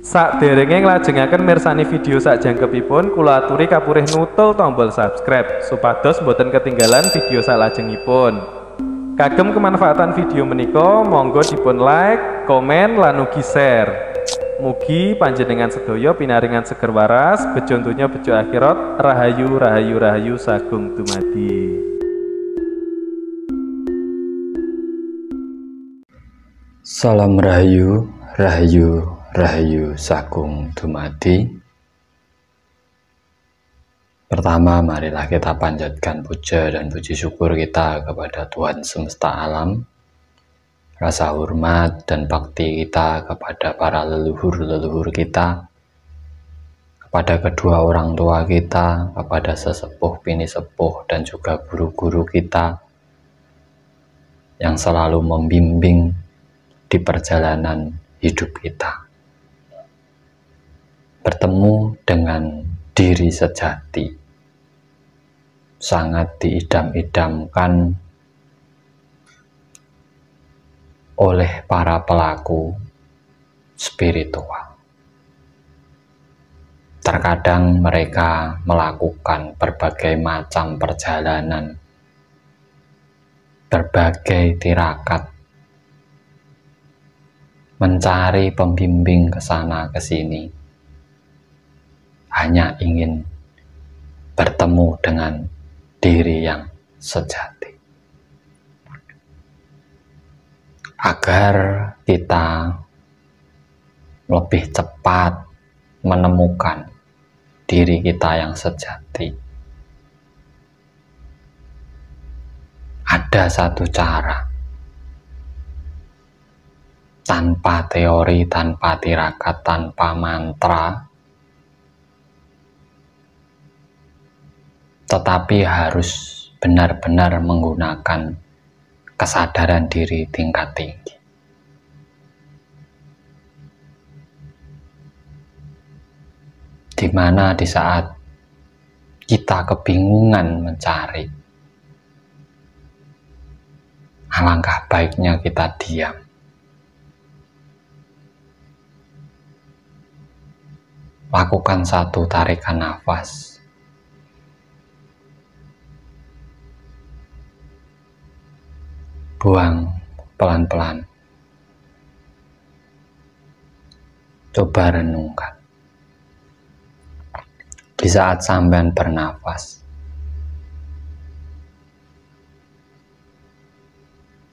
Sakderenge nglajengaken mirsani video sakjangkepipun, kula aturi kapurih nutul tombol subscribe supados boten ketinggalan video salajengipun. Kagem kemanfaatan video menika, monggo dipun like, komen, lan ugi share. Mugi panjenengan sedaya pinaringan seger waras, bejo donya bejo akhirat, rahayu rahayu rahayu sagung dumadi. Salam rahayu, rahayu, rahayu sagung dumadi. Pertama, marilah kita panjatkan puja dan puji syukur kita kepada Tuhan semesta alam. Rasa hormat dan bakti kita kepada para leluhur-leluhur kita, kepada kedua orang tua kita, kepada sesepuh, bini sepuh, dan juga guru-guru kita yang selalu membimbing di perjalanan hidup kita. Bertemu dengan diri sejati sangat diidam-idamkan oleh para pelaku spiritual. Terkadang mereka melakukan berbagai macam perjalanan, berbagai tirakat, mencari pembimbing ke sana ke sini, hanya ingin bertemu dengan diri yang sejati, agar kita lebih cepat menemukan diri kita yang sejati. Ada satu cara, tanpa teori, tanpa tirakat, tanpa mantra, tetapi harus benar-benar menggunakan kesadaran diri tingkat tinggi. Di mana di saat kita kebingungan mencari, alangkah baiknya kita diam. Lakukan satu tarikan nafas. Buang pelan-pelan. Coba renungkan. Di saat sampean bernafas,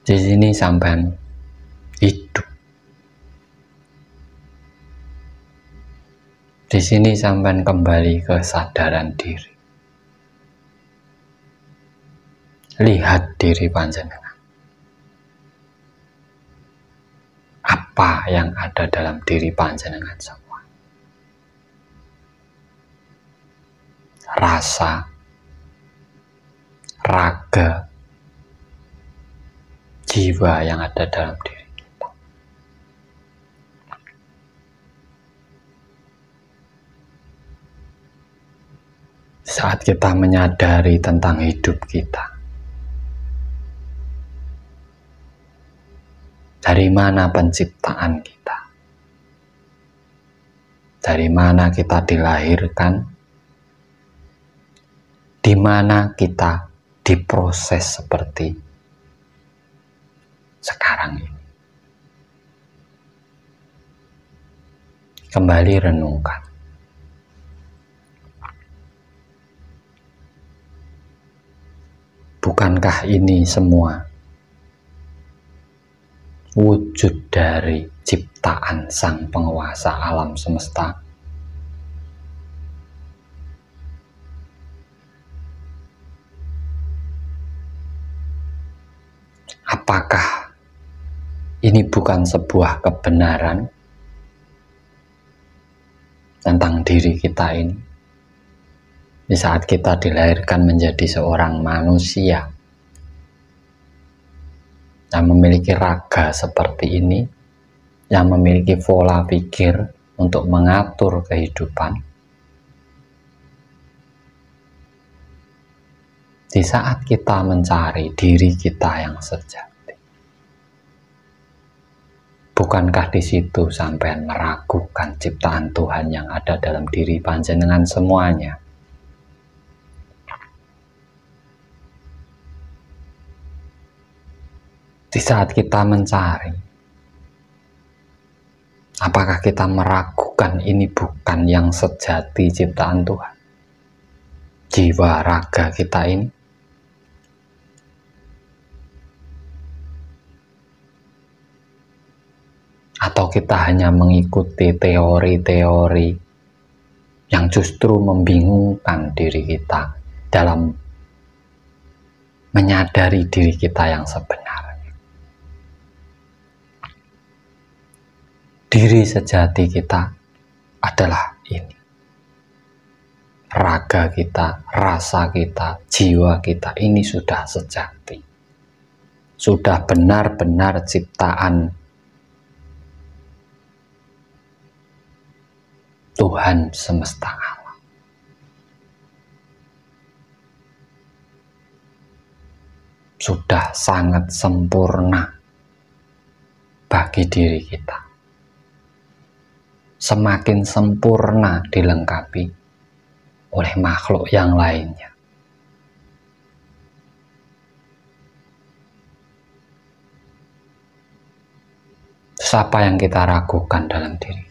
di sini sampean hidup. Di sini sampean kembali ke kesadaran diri. Lihat diri panjenengan. Apa yang ada dalam diri panjenengan semua? Rasa, raga, jiwa yang ada dalam diri kita. Saat kita menyadari tentang hidup kita, dari mana penciptaan kita? Dari mana kita dilahirkan? Di mana kita diproses seperti sekarang ini? Kembali renungkan. Bukankah ini semua wujud dari ciptaan sang penguasa alam semesta? Apakah ini bukan sebuah kebenaran tentang diri kita ini? Di saat kita dilahirkan menjadi seorang manusia yang memiliki raga seperti ini, yang memiliki pola pikir untuk mengatur kehidupan, di saat kita mencari diri kita yang sejati, Bukankah di situ sampean meragukan ciptaan Tuhan yang ada dalam diri panjenengan semuanya? Di saat kita mencari, apakah kita meragukan ini bukan yang sejati ciptaan Tuhan? Jiwa raga kita ini? Atau kita hanya mengikuti teori-teori yang justru membingungkan diri kita dalam menyadari diri kita yang sebenarnya? Diri sejati kita adalah ini. Raga kita, rasa kita, jiwa kita ini sudah sejati. Sudah benar-benar ciptaan Tuhan semesta alam. Sudah sangat sempurna bagi diri kita. Semakin sempurna dilengkapi oleh makhluk yang lainnya. Siapa yang kita ragukan dalam diri kita?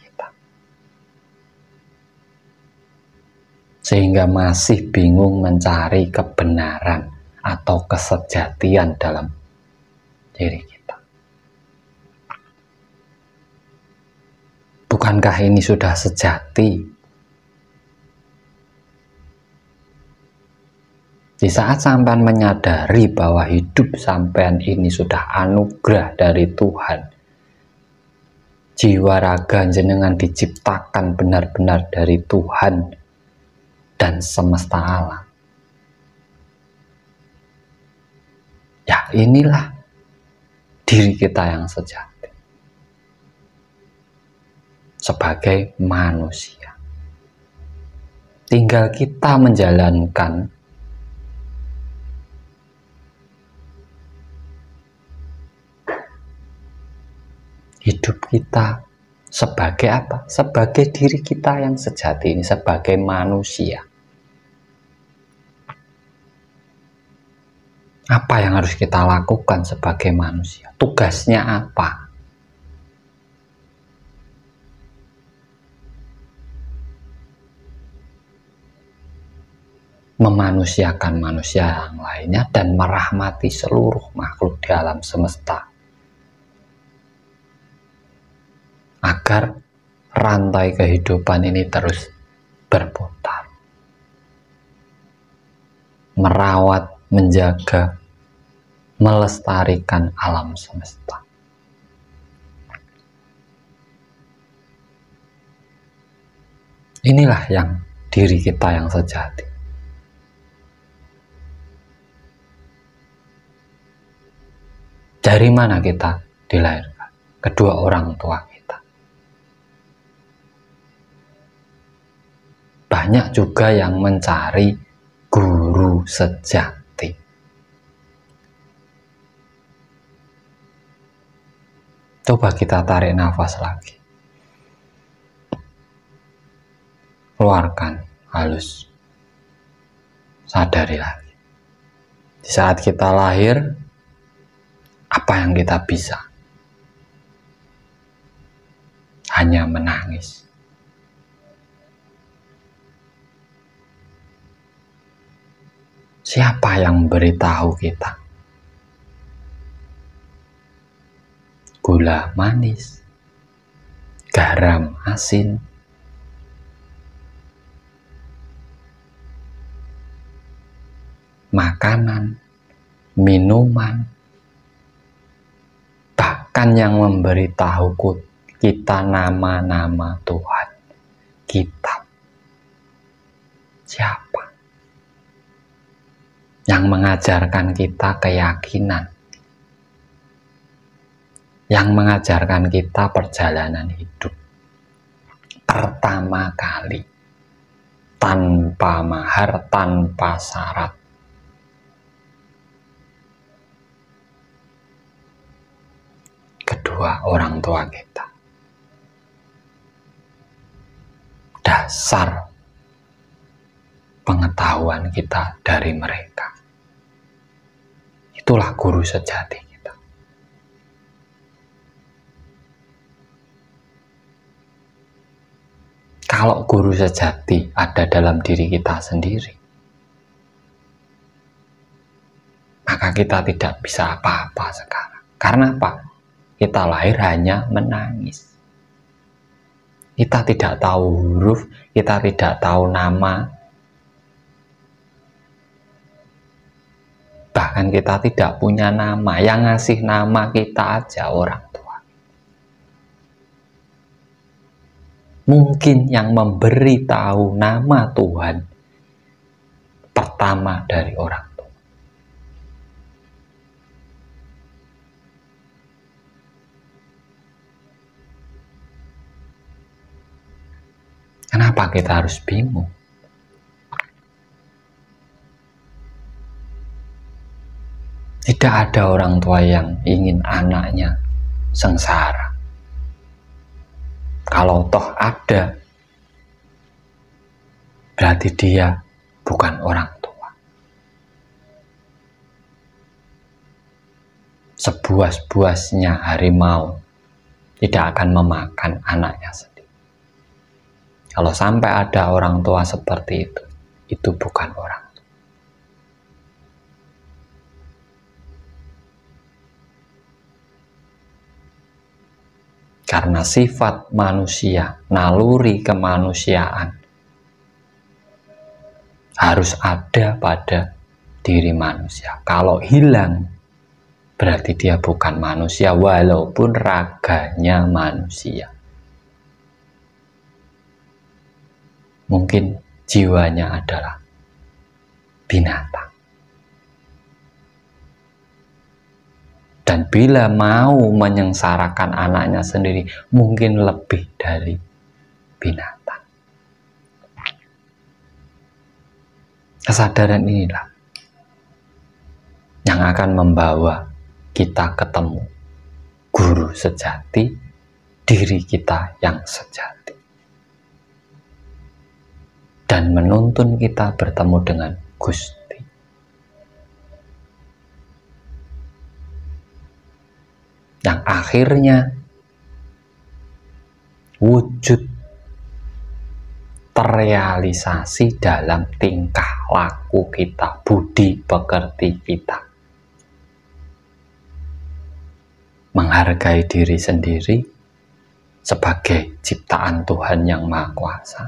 Sehingga masih bingung mencari kebenaran atau kesejatian dalam diri kita. Bukankah ini sudah sejati? Di saat sampean menyadari bahwa hidup sampean ini sudah anugerah dari Tuhan, jiwa raga jenengan diciptakan benar-benar dari Tuhan dan semesta alam. Ya, inilah diri kita yang sejati sebagai manusia. Tinggal kita menjalankan hidup kita sebagai apa? Sebagai diri kita yang sejati ini, sebagai manusia. Apa yang harus kita lakukan sebagai manusia? Tugasnya apa? Memanusiakan manusia yang lainnya dan merahmati seluruh makhluk di alam semesta, agar rantai kehidupan ini terus berputar. Merawat, menjaga, melestarikan alam semesta. Inilah yang diri kita yang sejati. Dari mana kita dilahirkan? Kedua orang tua kita. Banyak juga yang mencari guru sejati. Coba kita tarik nafas lagi. Keluarkan halus. Sadari lagi. Di saat kita lahir, apa yang kita bisa? Hanya menangis. Siapa yang memberitahu kita? Gula manis, garam asin, makanan, minuman, bahkan yang memberitahu kita nama-nama Tuhan, kitab. Siapa? Yang mengajarkan kita keyakinan, yang mengajarkan kita perjalanan hidup pertama kali, tanpa mahar, tanpa syarat. Kedua kedua orang tua kita. Dasar pengetahuan kita dari mereka. Itulah guru sejati kita. Kalau guru sejati ada dalam diri kita sendiri, maka kita tidak bisa apa-apa sekarang. Karena apa? Kita lahir hanya menangis. Kita tidak tahu huruf, kita tidak tahu nama. Bahkan kita tidak punya nama. Yang ngasih nama kita aja orang tua. Mungkin yang memberi tahu nama Tuhan pertama dari orang tua. Kenapa kita harus bingung? Tidak ada orang tua yang ingin anaknya sengsara. Kalau toh ada, berarti dia bukan orang tua. Sebuas-buasnya harimau tidak akan memakan anaknya sendiri. Kalau sampai ada orang tua seperti itu bukan orang tua. Karena sifat manusia, naluri kemanusiaan harus ada pada diri manusia. Kalau hilang, berarti dia bukan manusia walaupun raganya manusia. Mungkin jiwanya adalah binatang. Dan bila mau menyengsarakan anaknya sendiri, mungkin lebih dari binatang. Kesadaran inilah yang akan membawa kita ketemu guru sejati, diri kita yang sejati. Dan menuntun kita bertemu dengan Gusti. Yang akhirnya wujud terrealisasi dalam tingkah laku kita, budi pekerti kita. Menghargai diri sendiri sebagai ciptaan Tuhan yang Maha Kuasa.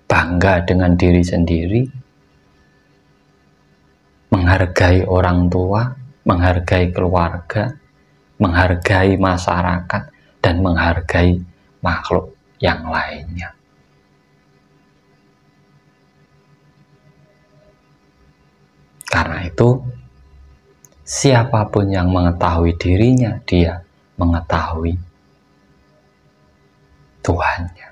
Bangga dengan diri sendiri, menghargai orang tua, menghargai keluarga, menghargai masyarakat, dan menghargai makhluk yang lainnya. Karena itu, siapapun yang mengetahui dirinya, dia mengetahui Tuhannya.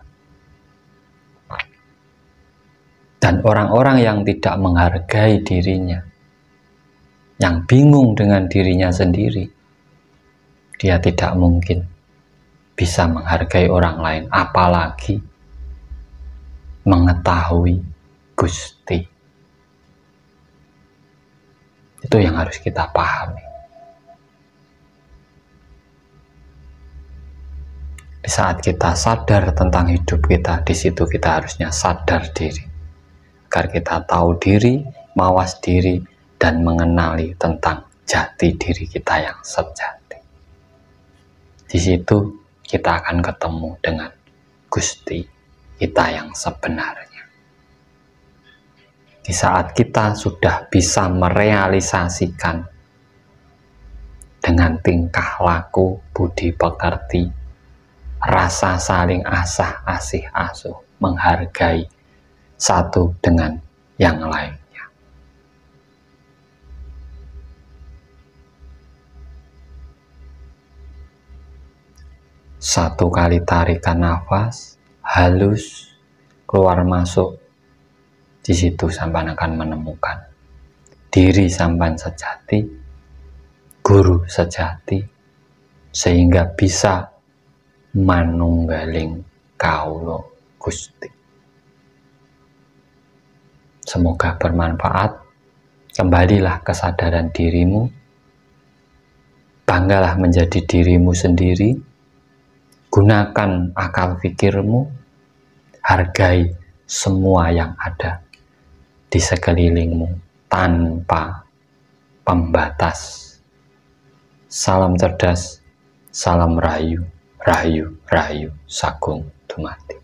Dan orang-orang yang tidak menghargai dirinya, yang bingung dengan dirinya sendiri, dia tidak mungkin bisa menghargai orang lain, apalagi mengetahui Gusti. Itu yang harus kita pahami. Di saat kita sadar tentang hidup kita, di situ kita harusnya sadar diri. Agar kita tahu diri, mawas diri, dan mengenali tentang jati diri kita yang sejati. Di situ kita akan ketemu dengan Gusti kita yang sebenarnya. Di saat kita sudah bisa merealisasikan dengan tingkah laku, budi pekerti, rasa saling asah asih asuh, menghargai satu dengan yang lainnya. Satu kali tarikan nafas, halus, keluar masuk. Di situ sampan akan menemukan diri sampan sejati, guru sejati, sehingga bisa manunggaling kawula Gusti. Semoga bermanfaat. Kembalilah kesadaran dirimu, banggalah menjadi dirimu sendiri, gunakan akal pikirmu, hargai semua yang ada di sekelilingmu tanpa pembatas. Salam cerdas, salam rahayu, rahayu, rahayu, sagung dumadi.